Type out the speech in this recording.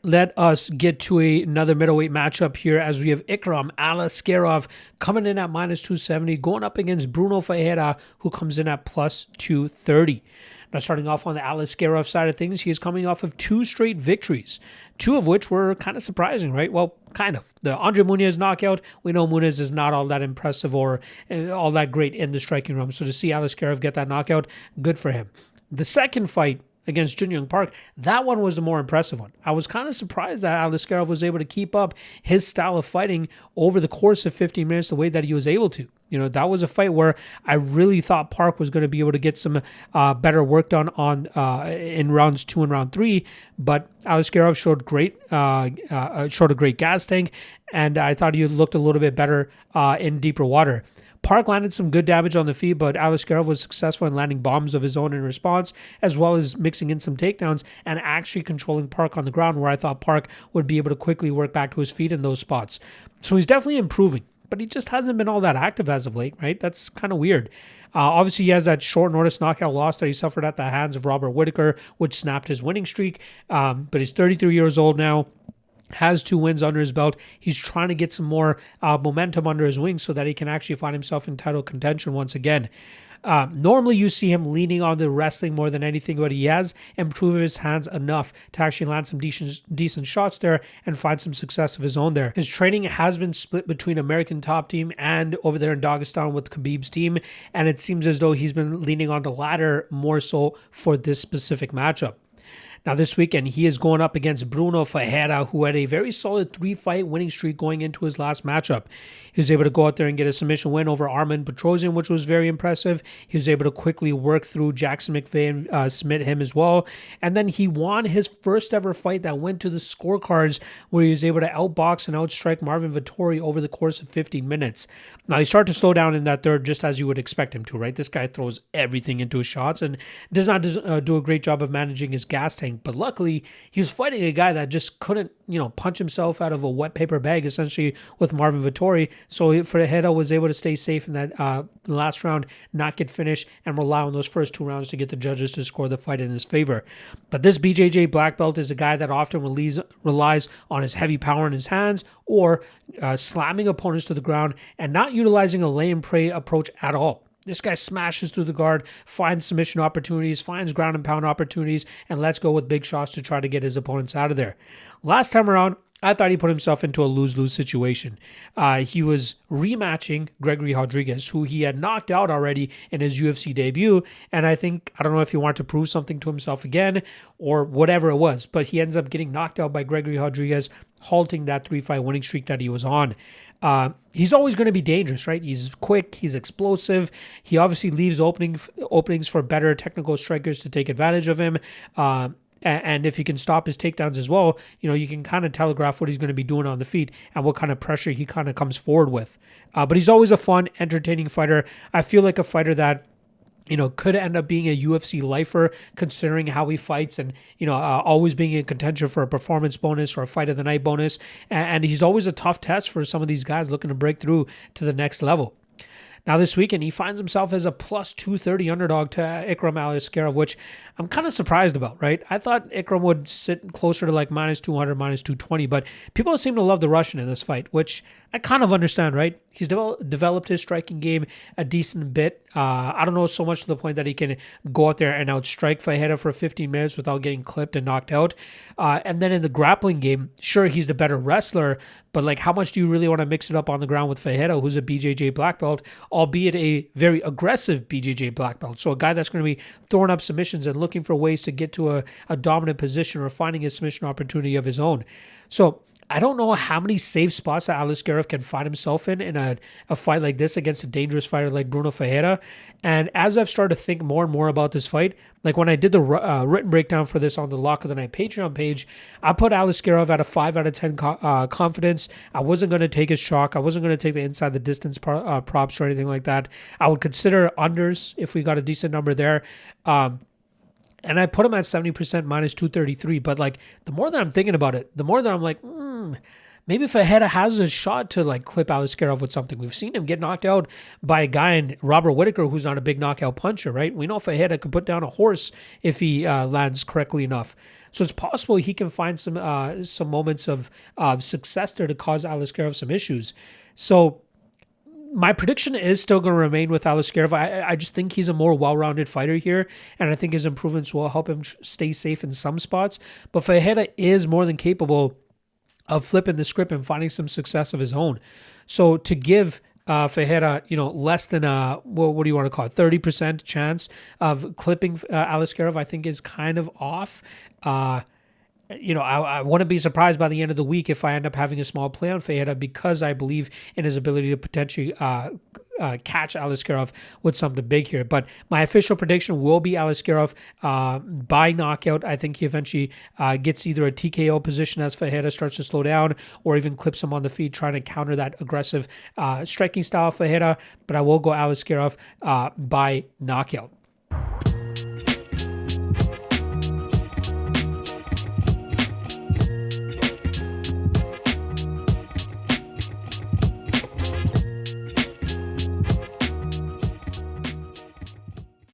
Let us get to another middleweight matchup here as we have Aliskerov coming in at minus 270, going up against Bruno Ferreira, who comes in at plus 230. Now, starting off on the Aliskerov side of things, he is coming off of 2 straight victories, 2 of which were kind of surprising, right? Well, kind of. The Andre Muniz knockout, we know Muniz is not all that impressive or all that great in the striking realm. So to see Aliskerov get that knockout, good for him. The second fight against Jun Young Park, that one was the more impressive one. I was kind of surprised that Aliskerov was able to keep up his style of fighting over the course of 15 minutes the way that he was able to. You know, that was a fight where I really thought Park was going to be able to get some better work done on in rounds 2 and round 3, but Aliskerov showed a great gas tank, and I thought he looked a little bit better in deeper water. Park landed some good damage on the feet, but Aliskerov was successful in landing bombs of his own in response, as well as mixing in some takedowns and actually controlling Park on the ground, where I thought Park would be able to quickly work back to his feet in those spots. So he's definitely improving, but he just hasn't been all that active as of late, right? That's kind of weird. Obviously, he has that short notice knockout loss that he suffered at the hands of Robert Whittaker, which snapped his winning streak, but he's 33 years old now. Has 2 wins under his belt. He's trying to get some more momentum under his wings so that he can actually find himself in title contention once again. Normally, you see him leaning on the wrestling more than anything, but he has improved his hands enough to actually land some decent shots there and find some success of his own there. His training has been split between American Top Team and over there in Dagestan with Khabib's team, and it seems as though he's been leaning on the latter more so for this specific matchup. Now, this weekend, he is going up against Bruno Ferreira, who had a very solid 3-fight winning streak going into his last matchup. He was able to go out there and get a submission win over Armen Petrosian, which was very impressive. He was able to quickly work through Jackson McVeigh and submit him as well. And then he won his first ever fight that went to the scorecards, where he was able to outbox and outstrike Marvin Vettori over the course of 15 minutes. Now, he started to slow down in that third, just as you would expect him to, right? This guy throws everything into his shots and does not do a great job of managing his gas tank. But luckily, he was fighting a guy that just couldn't, punch himself out of a wet paper bag, essentially, with Marvin Vettori. So Ferreira was able to stay safe in that last round, not get finished, and rely on those first 2 rounds to get the judges to score the fight in his favor. But this BJJ black belt is a guy that often relies on his heavy power in his hands or slamming opponents to the ground and not utilizing a lay and pray approach at all. This guy smashes through the guard, finds submission opportunities, finds ground and pound opportunities, and lets go with big shots to try to get his opponents out of there. Last time around, I thought he put himself into a lose-lose situation. He was rematching Gregory Rodriguez, who he had knocked out already in his UFC debut, and I don't know if he wanted to prove something to himself again or whatever it was, but he ends up getting knocked out by Gregory Rodriguez, halting that 3-fight winning streak that he was on. He's always going to be dangerous, right? He's quick, he's explosive. He obviously leaves openings for better technical strikers to take advantage of him. And if he can stop his takedowns as well, you can kind of telegraph what he's going to be doing on the feet and what kind of pressure he kind of comes forward with. But he's always a fun, entertaining fighter. I feel like a fighter that could end up being a UFC lifer, considering how he fights and, always being in contention for a performance bonus or a fight of the night bonus. And he's always a tough test for some of these guys looking to break through to the next level. Now, this weekend, he finds himself as a plus 230 underdog to Ikram Aliskerov, which I'm kind of surprised about, right? I thought Ikram would sit closer to like minus 200, minus 220, but people seem to love the Russian in this fight, which I kind of understand, right? He's developed his striking game a decent bit. I don't know so much to the point that he can go out there and outstrike Ferreira for 15 minutes without getting clipped and knocked out. And then in the grappling game, sure, he's the better wrestler, but like, how much do you really want to mix it up on the ground with Ferreira, who's a BJJ black belt, albeit a very aggressive BJJ black belt? So a guy that's going to be throwing up submissions and looking for ways to get to a dominant position or finding a submission opportunity of his own. So I don't know how many safe spots that Aliskerov can find himself in a fight like this against a dangerous fighter like Bruno Ferreira. And as I've started to think more and more about this fight, like when I did the written breakdown for this on the Lock of the Night Patreon page, I put Aliskerov at a 5 out of 10 confidence. I wasn't going to take his chalk. I wasn't going to take the inside the distance props or anything like that. I would consider unders if we got a decent number there. And I put him at 70% minus 233. But like, the more that I'm thinking about it, the more that I'm like, maybe Ferreira has a shot to like clip Aliskerov with something. We've seen him get knocked out by a guy in Robert Whittaker who's not a big knockout puncher, right? We know Ferreira could put down a horse if he lands correctly enough. So it's possible he can find some moments of success there to cause Aliskerov some issues. So my prediction is still going to remain with Aliskerov. I just think he's a more well-rounded fighter here, and I think his improvements will help him stay safe in some spots. But Ferreira is more than capable of flipping the script and finding some success of his own. So to give Ferreira, less than what do you want to call it, 30% chance of clipping Aliskerov, I think is kind of off. I wouldn't be surprised by the end of the week if I end up having a small play on Ferreira because I believe in his ability to potentially catch Aliskerov with something big here. But my official prediction will be Aliskerov by knockout. I think he eventually gets either a TKO position as Ferreira starts to slow down or even clips him on the feet trying to counter that aggressive striking style of Ferreira. But I will go Aliskerov by knockout.